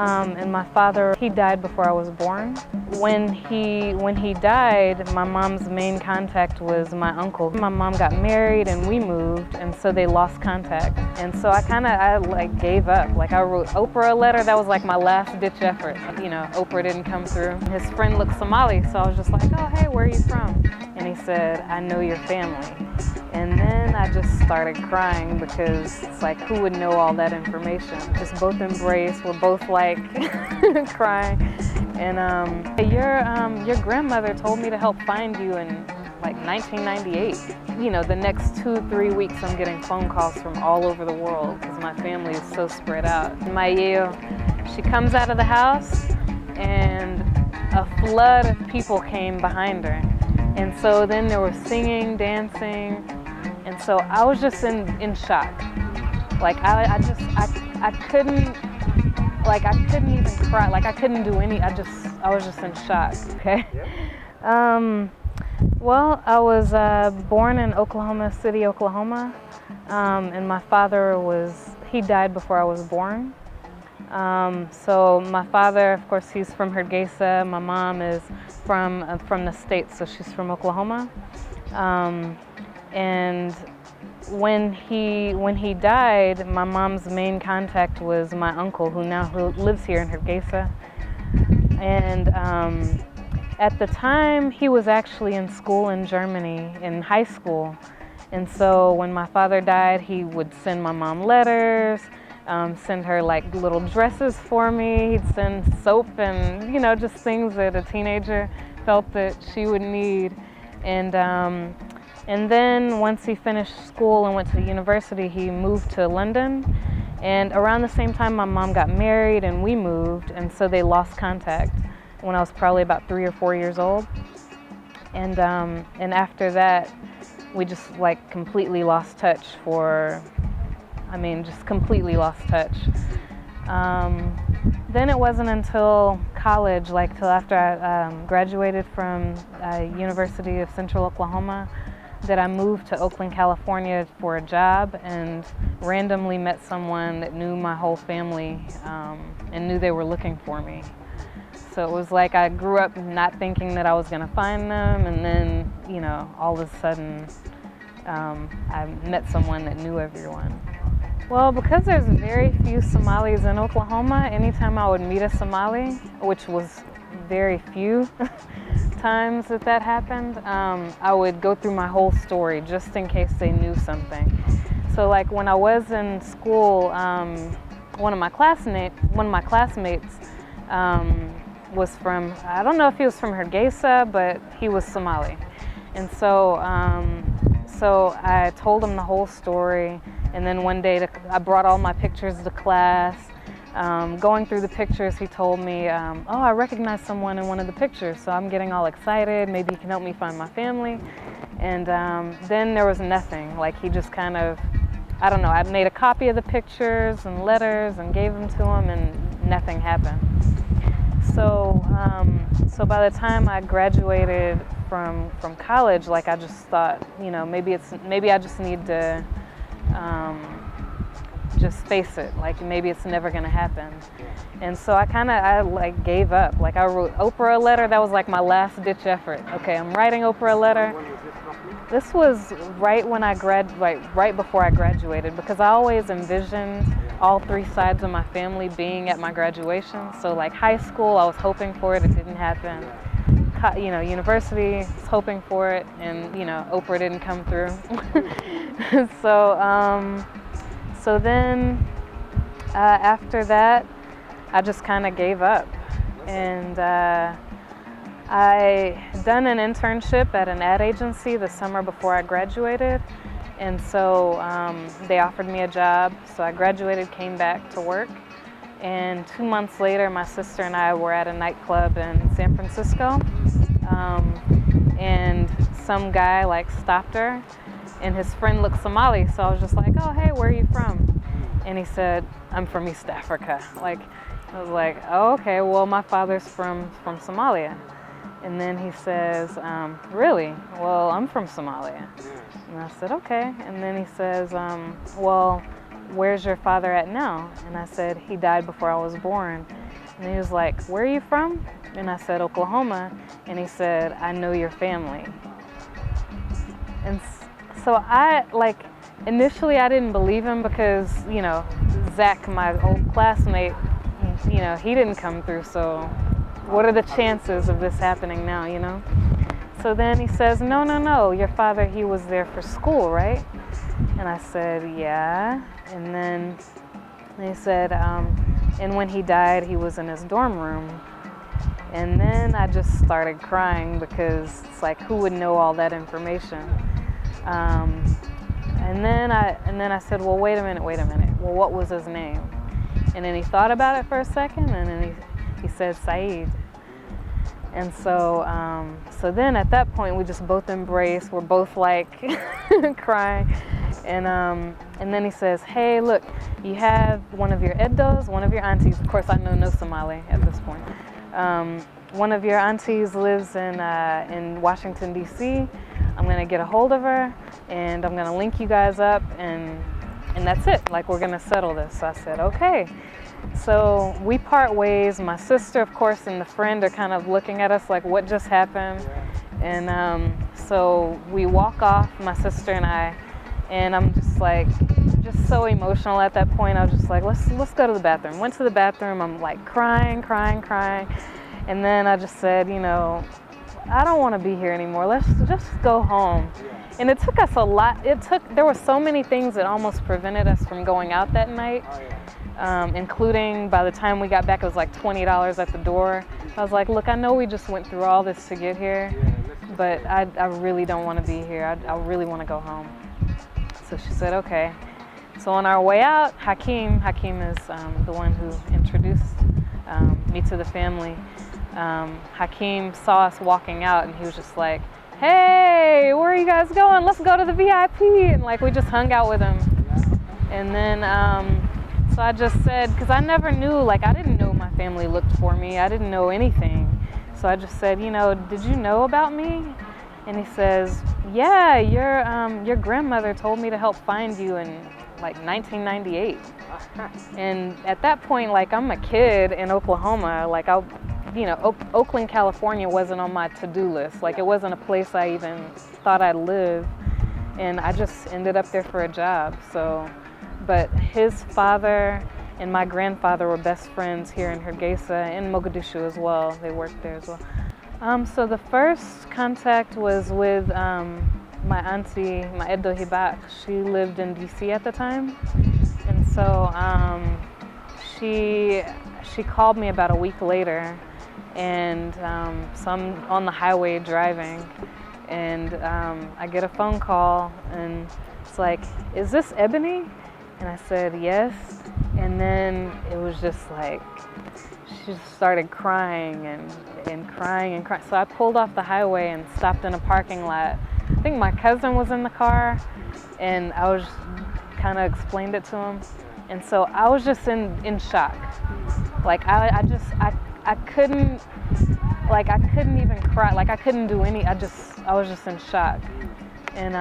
And my father, he died before I was born. When he died, my mom's main contact was my uncle. My mom got married and we moved, and so they lost contact. And so I like gave up. Like I wrote Oprah a letter. That was like my last ditch effort. You know, Oprah didn't come through. His friend looked Somali, so I was just like, oh, hey, where are you from? And he said, I know your family. And then I just started crying because it's like, who would know all that information? Just both embraced, we're both like crying. And your grandmother told me to help find you in like 1998. You know, the next 2-3 weeks I'm getting phone calls from all over the world because my family is so spread out. My Yeo, she comes out of the house and a flood of people came behind her. And so then there was singing, dancing, and so I was just in shock. Like I couldn't even cry. Like I couldn't do any. I was just in shock. Okay. Well, I was born in Oklahoma City, Oklahoma, and my father he died before I was born. So my father, of course, he's from Hargeisa. My mom is from the States, so she's from Oklahoma. And when he died, my mom's main contact was my uncle, who lives here in Hargeisa. And at the time, he was actually in school in Germany, in high school. And so when my father died, he would send my mom letters, send her like little dresses for me. He'd send soap and, you know, just things that a teenager felt that she would need. And then once he finished school and went to university, he moved to London. And around the same time, my mom got married and we moved, and so they lost contact when I was probably about 3 or 4 years old. And after that, we just like completely lost touch just completely lost touch. Then it wasn't until college, like till after I graduated from University of Central Oklahoma, that I moved to Oakland, California for a job and randomly met someone that knew my whole family and knew they were looking for me. So it was like I grew up not thinking that I was going to find them, and then, you know, all of a sudden I met someone that knew everyone. Well, because there's very few Somalis in Oklahoma, anytime I would meet a Somali, which was very few times that happened, I would go through my whole story just in case they knew something. So like when I was in school, one of my classmates was from, I don't know if he was from Hargeisa, but he was Somali. And so I told him the whole story. And then one day I brought all my pictures to class. Going through the pictures, he told me, oh, I recognize someone in one of the pictures. So I'm getting all excited. Maybe he can help me find my family. And then there was nothing. Like he just kind of, I don't know, I made a copy of the pictures and letters and gave them to him, and nothing happened. So by the time I graduated from college, like I just thought, you know, maybe I just need to just face it, like maybe it's never gonna happen. And so I like gave up. Like I wrote Oprah a letter. That was like my last ditch effort. Okay, I'm writing Oprah a letter. This was right when right before I graduated, because I always envisioned all three sides of my family being at my graduation. So like high school, I was hoping for it. It didn't happen. You know, university, I was hoping for it, and you know, Oprah didn't come through. So then after that, I just kind of gave up. And I done an internship at an ad agency the summer before I graduated. And so they offered me a job. So I graduated, came back to work. And 2 months later, my sister and I were at a nightclub in San Francisco. And some guy like stopped her, and his friend looked Somali. So I was just like, oh, hey, where are you from? And he said, I'm from East Africa. Like, I was like, oh, okay, well, my father's from Somalia. And then he says, really? Well, I'm from Somalia. And I said, okay. And then he says, well, where's your father at now? And I said, he died before I was born. And he was like, where are you from? And I said, Oklahoma. And he said, I know your family. And so initially I didn't believe him because, Zach, my old classmate, he didn't come through. So what are the chances of this happening now, So then he says, no, your father, he was there for school, right? And I said, yeah. And then he said, and when he died, he was in his dorm room. And then I just started crying because it's like, who would know all that information? And then I said, well, wait a minute. Well, what was his name? And then he thought about it for a second, and then he said Saeed. And so then at that point we just both embraced. We're both like crying. And then he says, hey, look, you have one of your eddos, one of your aunties. Of course, I know no Somali at this point. One of your aunties lives in Washington, D.C. I'm going to get a hold of her, and I'm going to link you guys up, and that's it. Like, we're going to settle this. So I said, okay. So we part ways. My sister, of course, and the friend are kind of looking at us like, what just happened? And so we walk off, my sister and I, and I'm just so emotional at that point. I was just like, let's go to the bathroom. Went to the bathroom. I'm like crying. And then I just said, I don't want to be here anymore. Let's just go home. And it took us a lot. There were so many things that almost prevented us from going out that night. Including by the time we got back, it was like $20 at the door. I was like, look, I know we just went through all this to get here, but I really don't want to be here. I really want to go home. So she said, okay. So on our way out, Hakeem is the one who introduced me to the family. Hakeem saw us walking out, and he was just like, hey, where are you guys going? Let's go to the VIP. And like, we just hung out with him. And then so I just said, because I never knew, I didn't know my family looked for me. I didn't know anything. So I just said, did you know about me? And he says, yeah, your grandmother told me to help find you in 1998. And at that point, I'm a kid in Oklahoma. Oakland, California wasn't on my to-do list. It wasn't a place I even thought I'd live. And I just ended up there for a job. But his father and my grandfather were best friends here in Hargeisa, in Mogadishu as well. They worked there as well. So the first contact was with my auntie, my Edo Hibak. She lived in DC at the time. And so she called me about a week later, and so I'm on the highway driving, and I get a phone call, and it's like, is this Ebony? And I said, yes. And then it was just she just started crying and crying. So I pulled off the highway and stopped in a parking lot. I think my cousin was in the car, and I was kind of explained it to him. And so I was just in shock. I couldn't even cry. I couldn't do any, I was just in shock. And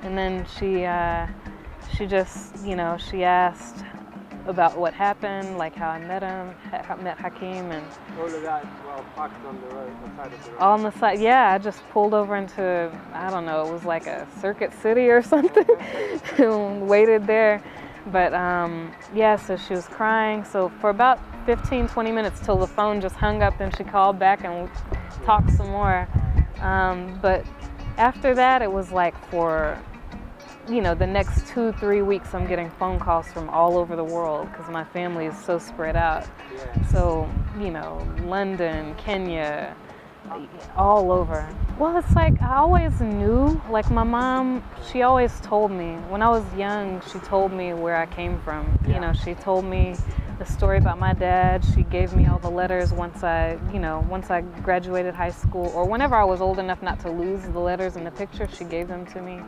then she just, she asked about what happened, how I met him, met Hakeem, and all of that parked on the road, on the side of the road. On the side, yeah. I just pulled over into, I don't know, it was like a Circuit City or something, and waited there. But yeah, so she was crying. So for about 15-20 minutes till the phone just hung up, and she called back and we talked some more. But after that, it was for the next 2-3 weeks, I'm getting phone calls from all over the world because my family is so spread out. Yeah. So, London, Kenya, all over. Well, it's I always knew, my mom, she always told me, when I was young, she told me where I came from. Yeah. She told me the story about my dad. She gave me all the letters once I graduated high school, or whenever I was old enough not to lose the letters and the pictures, she gave them to me.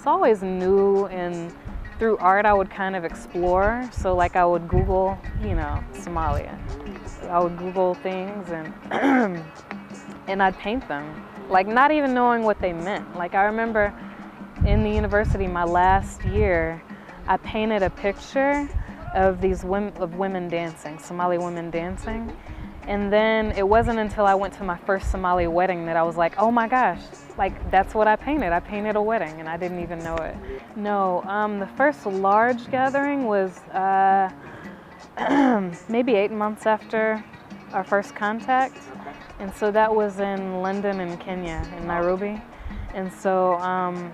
So I always knew, and through art I would kind of explore. So I would Google, Somalia. I would Google things and and I'd paint them, not even knowing what they meant. I remember in the university, my last year, I painted a picture of these women dancing, Somali women dancing. And then it wasn't until I went to my first Somali wedding that I was like, oh my gosh, like that's what I painted. I painted a wedding and I didn't even know it. No, the first large gathering was maybe 8 months after our first contact. And so that was in London and Kenya, in Nairobi. And so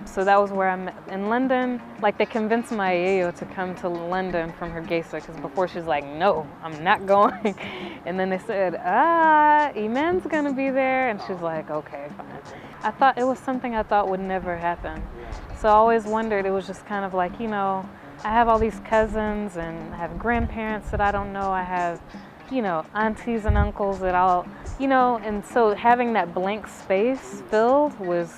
so that was where I met. In London, like they convinced my yayo to come to London from Hargeisa, because before she's like, no, I'm not going. And then they said, Iman's gonna be there. And she's like, okay, fine. I thought it was something I thought would never happen. So I always wondered, it was just kind of like, you know, I have all these cousins and I have grandparents that I don't know. I have, you know, aunties and uncles that I'll, you know, and so having that blank space filled was,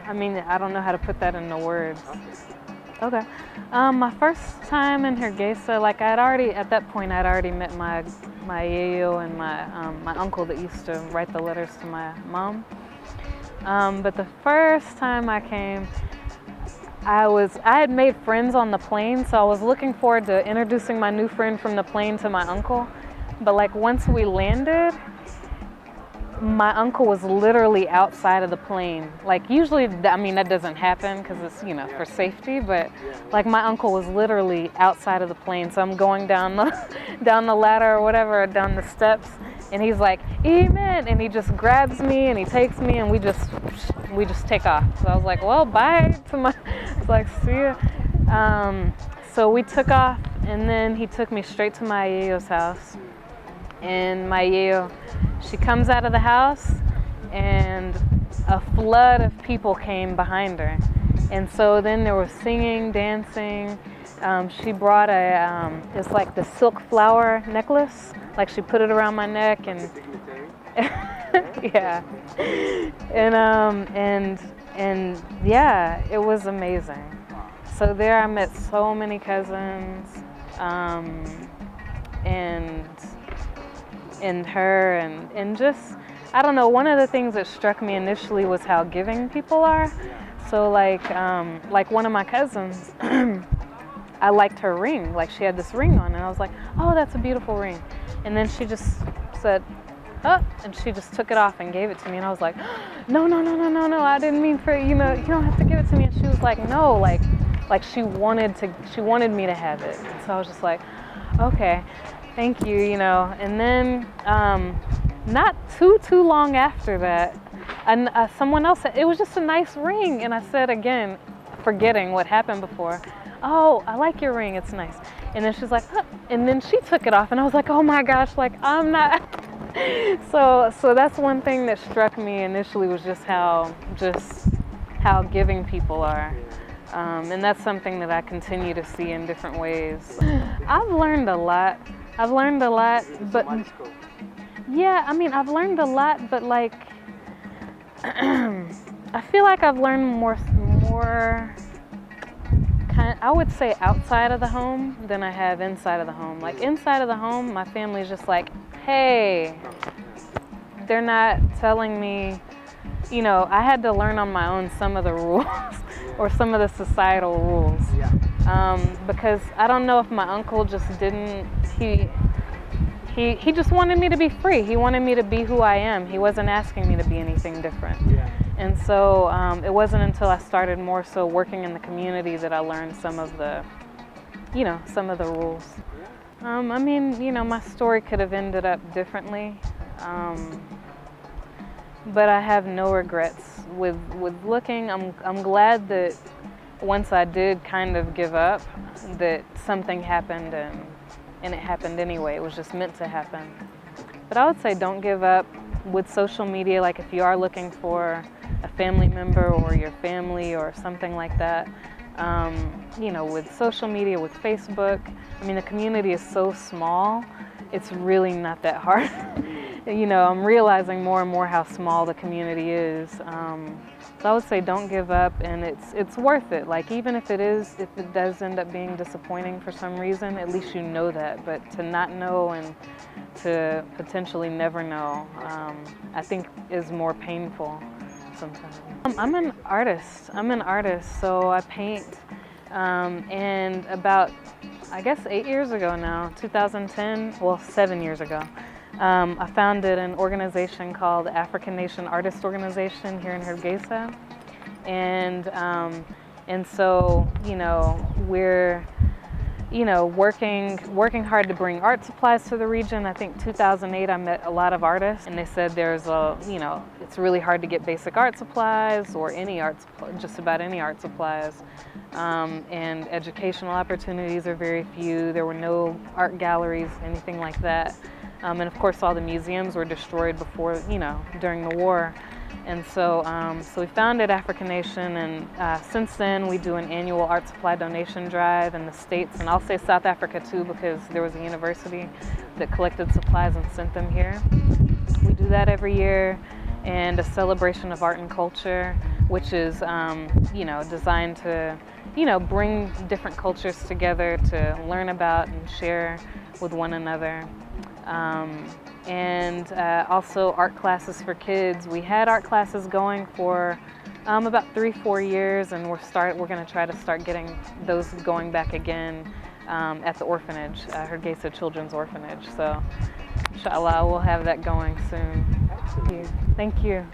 I mean, I don't know how to put that into words. Okay. My first time in Hargeisa, like at that point, I'd already met my yayo and my uncle that used to write the letters to my mom. But the first time I came, I had made friends on the plane, so I was looking forward to introducing my new friend from the plane to my uncle. But like once we landed, my uncle was literally outside of the plane. Like usually, I mean, that doesn't happen because it's, you know, for safety, but like my uncle was literally outside of the plane. So I'm going down the ladder or whatever, down the steps, and he's like, Iman, and he just grabs me and he takes me and we just take off. So I was like, well, bye to my, it's like, see ya. So we took off and then he took me straight to my yayo's house. And my yayo, she comes out of the house and a flood of people came behind her. And so then there was singing, dancing. She brought it's like the silk flower necklace. Like she put it around my neck and yeah. And yeah, it was amazing. So there I met so many cousins, and her and just, I don't know, one of the things that struck me initially was how giving people are. So like one of my cousins, I liked her ring. Like she had this ring on and I was like, oh, that's a beautiful ring. And then she just said, oh, and she just took it off and gave it to me. And I was like, no, I didn't mean for, you know, you don't have to give it to me. And she was like, no, like she wanted me to have it. And so I was just like, okay, thank you, you know. And then not too long after that, and someone else said, it was just a nice ring. And I said again, forgetting what happened before, oh, I like your ring, it's nice. And then she's like, huh. And then she took it off and I was like, oh my gosh, like I'm not. So that's one thing that struck me initially, was just how giving people are. And that's something that I continue to see in different ways. I've learned a lot, but yeah, I mean, I've learned a lot, but like, I feel like I've learned more I would say outside of the home than I have inside of the home. Like inside of the home, my family's just like, hey, they're not telling me, you know, I had to learn on my own some of the rules or some of the societal rules. Because I don't know if my uncle just didn't, he just wanted me to be free. He wanted me to be who I am. He wasn't asking me to be anything different. And so it wasn't until I started more so working in the community that I learned some of the rules. I mean, you know, my story could have ended up differently, but I have no regrets with looking. I'm glad that once I did kind of give up, that something happened and it happened anyway. It was just meant to happen. But I would say don't give up with social media. Like if you are looking for a family member or your family or something like that, you know, with social media, with Facebook, I mean, the community is so small, it's really not that hard. You know, I'm realizing more and more how small the community is. So I would say don't give up, and it's worth it. Like even if it does end up being disappointing for some reason, at least you know that. But to not know and to potentially never know, I think is more painful sometimes. I'm an artist, so I paint And about, I guess 8 years ago now, 2010, well 7 years ago, I founded an organization called Afrikanation Artists Organization here in Hargeisa. And so, we're working hard to bring art supplies to the region. I think 2008 I met a lot of artists, and they said it's really hard to get basic art supplies or just about any art supplies. And educational opportunities are very few. There were no art galleries, anything like that. And of course all the museums were destroyed before, during the war. And so we founded Afrikanation, and since then we do an annual art supply donation drive in the States, and I'll say South Africa too, because there was a university that collected supplies and sent them here. We do that every year, and a celebration of art and culture, which is designed to bring different cultures together to learn about and share with one another. And also art classes for kids. We had art classes going for about 3-4 years, and we're going to try to start getting those going back again at the orphanage, Hargeisa Children's Orphanage. So inshallah we'll have that going soon. Excellent. Thank you.